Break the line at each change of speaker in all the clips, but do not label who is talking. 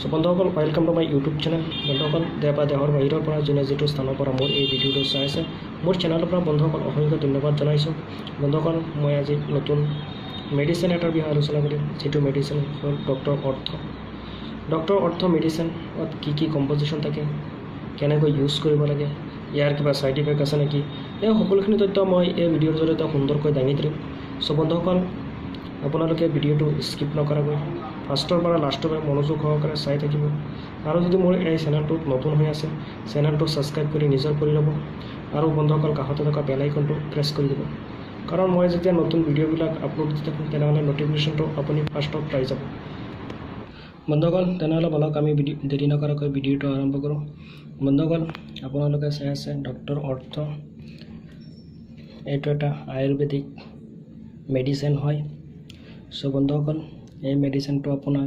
So বন্ধুসকল welcome to my YouTube channel. বন্ধুসকল দেশ বা দেশৰ বাহিৰৰ পৰা যোনে যিটো স্থানৰ পৰা মোৰ এই ভিডিঅ'টো চাই আছে, মোৰ চেনেলৰ পৰা বন্ধুসকল অসংখ্য ধন্যবাদ জনাইছোঁ। বন্ধুসকল মই আজি নতুন মেডিচিন এটাৰ বিষয়ে আলোচনা কৰিম, যিটো মেডিচিন হ'ল ডক্টৰ অৰ্থ। ডক্টৰ অৰ্থ মেডিচিনত কি কম্পজিশ্যন থাকে, কেনেকৈ ইউজ কৰিব লাগে, ইয়াৰ কিবা ছাইড ইফেক্ট আছে নেকি, এই সকলোখিনি তথ্য মই এই ভিডিঅ'ৰ জৰিয়তে সুন্দৰকৈ দাঙি ধৰিম। চ' বন্ধুসকল আপোনালোকে ভিডিঅ'টো স্কিপ নকৰাকৈ ফাৰ্ষ্টৰ পৰা লাষ্টলৈ মনোযোগ সহকাৰে চাই থাকিব। আৰু যদি মোৰ এই চেনেলটোত নতুন হৈ আছে, চেনেলটো ছাবস্ক্ৰাইব কৰি নিজৰ কৰি ল'ব। আৰু বন্ধুসকল কাষতে থকা বেল আইকনটো প্ৰেছ কৰি দিব, কাৰণ মই যেতিয়া নতুন ভিডিঅ'বিলাক আপলোড দি থাকোঁ তেনেহ'লে নটিফিকেশ্যনটো আপুনি ফাৰ্ষ্টত পাই যাব। বন্ধুসকল তেনেহ'লে বলক আমি দেৰি নকৰাকৈ ভিডিঅ'টো আৰম্ভ কৰোঁ। বন্ধুসকল আপোনালোকে চাই আছে ডক্টৰ অৰ্থ। এইটো এটা আয়ুৰ্বেদিক মেডিচিন হয়। চ' বন্ধুসকল এই মেডিচিনটো আপোনাৰ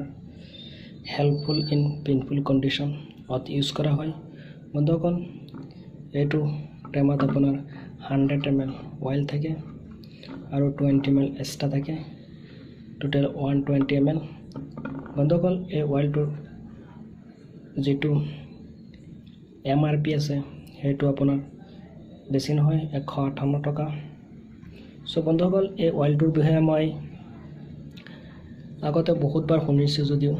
হেল্পফুল ইন পেইনফুল কণ্ডিশ্যনত ইউজ কৰা হয়। বন্ধুসকল এইটো টেমাত আপোনাৰ 100 ml অইল থাকে আৰু 20 ml এক্সট্ৰা থাকে, টোটেল 120 ml। বন্ধুসকল এই অইলটোৰ যিটো MRP আছে সেইটো আপোনাৰ বেছি নহয়, 158 টকা। চ' বন্ধুসকল এই অইলটোৰ বিষয়ে মই আগতে বহুতবাৰ শুনিছোঁ, যদিও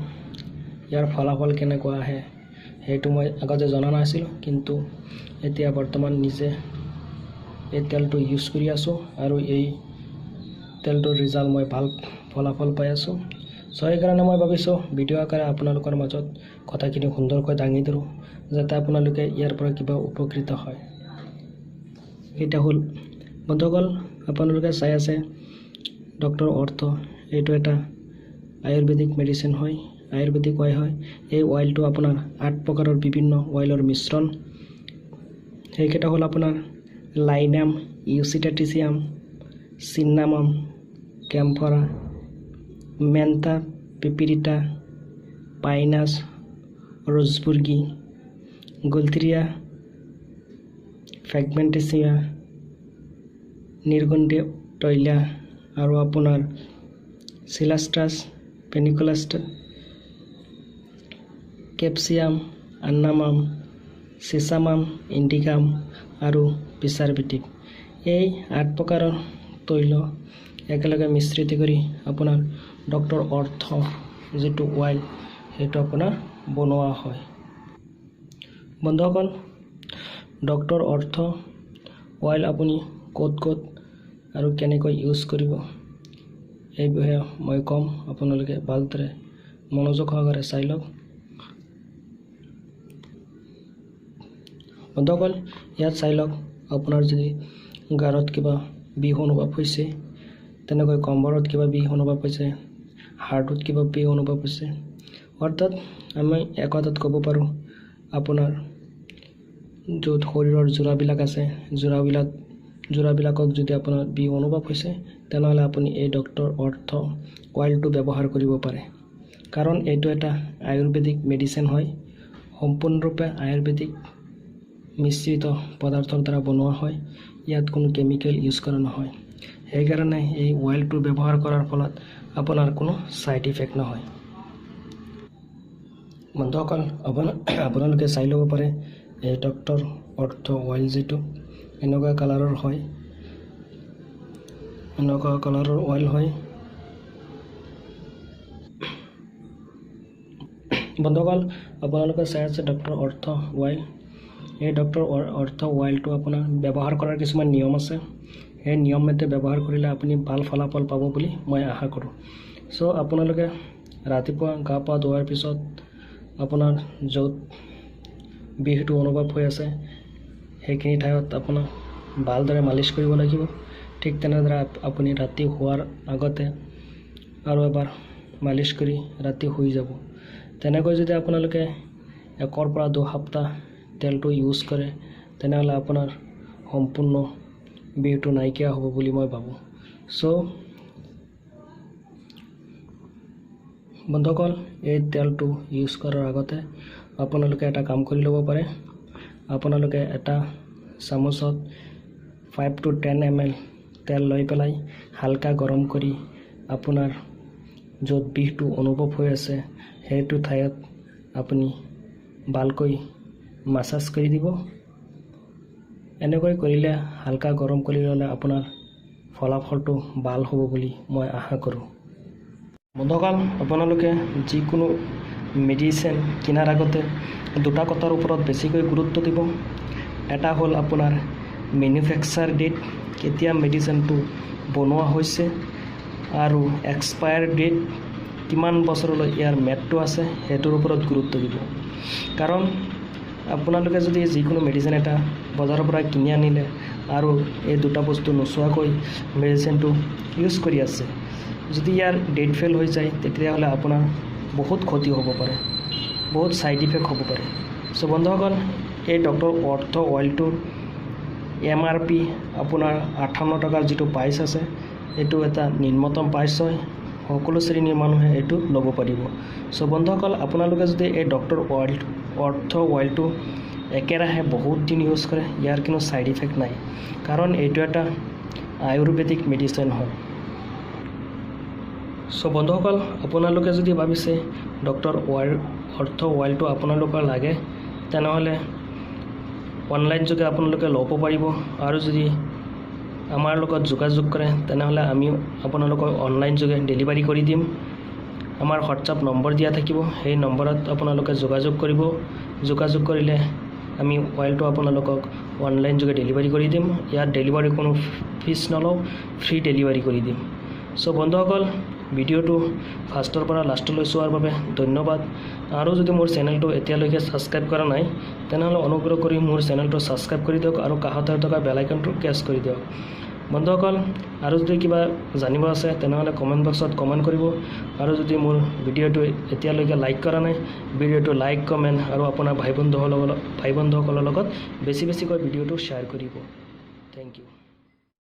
ইয়াৰ ফলাফল কেনেকুৱা আহে সেইটো মই আগতে জনা নাছিলোঁ, কিন্তু এতিয়া বৰ্তমান নিজে এই তেলটো ইউজ কৰি আছোঁ আৰু এই তেলটোৰ ৰিজাল্ট মই ভাল ফলাফল পাই আছোঁ। চ' সেইকাৰণে মই ভাবিছোঁ ভিডিঅ' আকাৰে আপোনালোকৰ মাজত কথাখিনি সুন্দৰকৈ দাঙি ধৰোঁ, যাতে আপোনালোকে ইয়াৰ পৰা কিবা উপকৃত হয়। এটা হ'ল বন্ধুসকল আপোনালোকে চাই আছে ডক্টৰ অৰ্থ। এইটো এটা আয়ুৰ্বেদিক মেডিচিন হয়, আয়ুৰ্বেদিক অইল হয়। এই অইলটো আপোনাৰ 8 প্ৰকাৰৰ বিভিন্ন অইলৰ মিশ্ৰণ। সেইকেইটা হ'ল আপোনাৰ লাইনাম, ইউচিটাটিচিয়াম, চিন্নামম, কেম্ফৰা, মেন্থা, পিপিৰিটা, পাইনাছ, ৰ'জবুৰ্গী, গুলথিৰিয়া, ফ্ৰেগমেণ্টেচিয়া, নিৰ্গণ্ডি তৈলা আৰু আপোনাৰ চিলাষ্ট্ৰাছ, পেনিকুলাষ্ট, কেপচিয়াম, আন্নামাম, চিচামাম, ইণ্ডিকাম আৰু পিচাৰবিটিক। এই 8 প্ৰকাৰৰ তৈল একেলগে মিশ্ৰিত কৰি আপোনাৰ ডক্টৰ অৰ্থ যিটো অইল সেইটো আপোনাৰ বনোৱা হয়। বন্ধুসকল ডক্টৰ অৰ্থ অইল আপুনি ক'ত আৰু কেনেকৈ ইউজ কৰিব এই বিষয়ে মই ক'ম, আপোনালোকে ভালদৰে মনোযোগ সহকাৰে চাই লওক। বন্ধুসকল ইয়াত চাই লওক, আপোনাৰ যদি গাৰত কিবা বিষ অনুভৱ হৈছে, তেনেকৈ কমৰত কিবা বিষ অনুভৱ হৈছে, হাৰ্টত কিবা বিষ অনুভৱ হৈছে, অৰ্থাৎ আমি একতাত ক'ব পাৰোঁ আপোনাৰ য'ত শৰীৰৰ যোৰাবিলাক আছে, যোৰাবিলাকক যদি আপোনাৰ বিষ অনুভৱ হৈছে, তেনেহ'লে আপুনি এই ডক্টৰ অৰ্থ অইলটো ব্যৱহাৰ কৰিব পাৰে। কাৰণ এইটো এটা আয়ুৰ্বেদিক মেডিচিন হয়, সম্পূৰ্ণৰূপে আয়ুৰ্বেদিক মিশ্ৰিত পদাৰ্থৰ দ্বাৰা বনোৱা হয়। ইয়াত কোনো কেমিকেল ইউজ কৰা নহয়। সেইকাৰণে এই অইলটো ব্যৱহাৰ কৰাৰ ফলত আপোনাৰ কোনো ছাইড ইফেক্ট নহয়। বন্ধুসকল আপোনালোকে চাই ল'ব পাৰে এই ডক্টৰ অৰ্থ অইল যিটো এনেকুৱা কালাৰৰ হয়, এনেকুৱা কালাৰৰ অইল হয়। বন্ধুসকল আপোনালোকে চাই আছে ডক্টৰ অৰ্থ অইল। এই ডক্টৰ অৰ্থ অইলটো আপোনাৰ ব্যৱহাৰ কৰাৰ কিছুমান নিয়ম আছে। সেই নিয়মমতে ব্যৱহাৰ কৰিলে আপুনি ভাল ফলাফল পাব বুলি মই আশা কৰোঁ। চ' আপোনালোকে ৰাতিপুৱা গা পা ধোৱাৰ পিছত আপোনাৰ য'ত বিষটো অনুভৱ হৈ আছে সেইখিনি ঠাইত আপোনাক ভালদৰে মালিচ কৰিব লাগিব। ঠিক তেনেদৰে আপুনি ৰাতি শোৱাৰ আগতে আৰু এবাৰ মালিচ কৰি ৰাতি শুই যাব। তেনেকৈ যদি আপোনালোকে 1 পৰা 2 সপ্তাহ তেলটো ইউজ কৰে, তেনেহ'লে আপোনাৰ সম্পূৰ্ণ বিষটো নাইকিয়া হ'ব বুলি মই ভাবোঁ। চ' বন্ধুসকল এই তেলটো ইউজ কৰাৰ আগতে আপোনালোকে এটা কাম কৰি ল'ব পাৰে। আপোনালোকে এটা চামুচত 5 to 10 ml তেল লৈ পেলাই হালকা গৰম কৰি আপোনাৰ য'ত বিষটো অনুভৱ হৈ আছে সেইটো ঠাইত আপুনি ভালকৈ মাছাজ কৰি দিব। এনেকৈ কৰিলে হালকা গৰম কৰি ল'লে আপোনাৰ ফলাফলটো ভাল হ'ব বুলি মই আশা কৰোঁ। বন্ধুসকল, আপোনালোকে যিকোনো মেডিচিন কিনাৰ আগতে দুটা কথাৰ ওপৰত বেছিকৈ গুৰুত্ব দিব। এটা হ'ল আপোনাৰ মেনুফেকচাৰ ডেট, কেতিয়া মেডিচিনটো বনোৱা হৈছে, আৰু এক্সপায়াৰ ডেট, কিমান বছৰলৈ ইয়াৰ মেয়াদটো আছে, সেইটোৰ ওপৰত গুৰুত্ব দিব। কাৰণ আপোনালোকে যদি যিকোনো মেডিচিন এটা বজাৰৰ পৰা কিনি আনিলে আৰু এই দুটা বস্তু নোচোৱাকৈ মেডিচিনটো ইউজ কৰি আছে, যদি ইয়াৰ ডেট ফেল হৈ যায় তেতিয়াহ'লে আপোনাৰ বহুত ক্ষতি হ'ব পাৰে, বহুত ছাইড ইফেক্ট হ'ব পাৰে। চ' বন্ধুসকল, এই ডক্টৰ অৰ্থ অইলটোৰ MRP আপোনাৰ 58 টকাৰ যিটো প্ৰাইচ আছে, এইটো এটা নিম্নতম প্ৰাইচ হয়। সকলো শ্ৰেণীৰ মানুহে এইটো ল'ব পাৰিব। চ' বন্ধুসকল, আপোনালোকে যদি এই ডক্টৰ অৰ্থ অইলটো একেৰাহে বহুত দিন ইউজ কৰে, ইয়াৰ কোনো ছাইড ইফেক্ট নাই, কাৰণ এইটো এটা আয়ুৰ্বেদিক মেডিচিন হয়। চ' বন্ধুসকল, আপোনালোকে যদি ভাবিছে ডক্টৰ অৰ্থ অইলটো আপোনালোকৰ লাগে, তেনেহ'লে অনলাইন যোগে আপোনালোকে ল'ব পাৰিব। আৰু যদি আমাৰ লগত যোগাযোগ কৰে তেনেহ'লে আমি আপোনালোকক অনলাইন যোগে ডেলিভাৰী কৰি দিম। আমাৰ হোৱাটছআপ নম্বৰ দিয়া থাকিব, সেই নম্বৰত আপোনালোকে যোগাযোগ কৰিব। যোগাযোগ কৰিলে আমি অইলটো আপোনালোকক অনলাইন যোগে ডেলিভাৰী কৰি দিম। ইয়াত ডেলিভাৰী কোনো ফিজ নলওঁ, ফ্ৰী ডেলিভাৰী কৰি দিম। চ' বন্ধুসকল, ভিডিঅ'টো ফাৰ্ষ্টৰ পৰা লাষ্টলৈ চোৱাৰ বাবে ধন্যবাদ। আৰু যদি মোৰ চেনেলটো এতিয়ালৈকে ছাবস্ক্ৰাইব কৰা নাই, তেনেহ'লে অনুগ্ৰহ কৰি মোৰ চেনেলটো ছাবস্ক্ৰাইব কৰি দিয়ক আৰু কাষতে থকা বেল আইকনটো প্ৰেছ কৰি দিয়ক। বন্ধুসকল, আৰু যদি কিবা জানিব আছে তেনেহ'লে কমেণ্ট বক্সত কমেণ্ট কৰিব। আৰু যদি মোৰ ভিডিঅ'টো এতিয়ালৈকে লাইক কৰা নাই, ভিডিঅ'টো লাইক, কমেণ্ট আৰু আপোনাৰ ভাই বন্ধুসকলৰ লগত বেছিকৈ ভিডিঅ'টো শ্বেয়াৰ কৰিব। Thank U.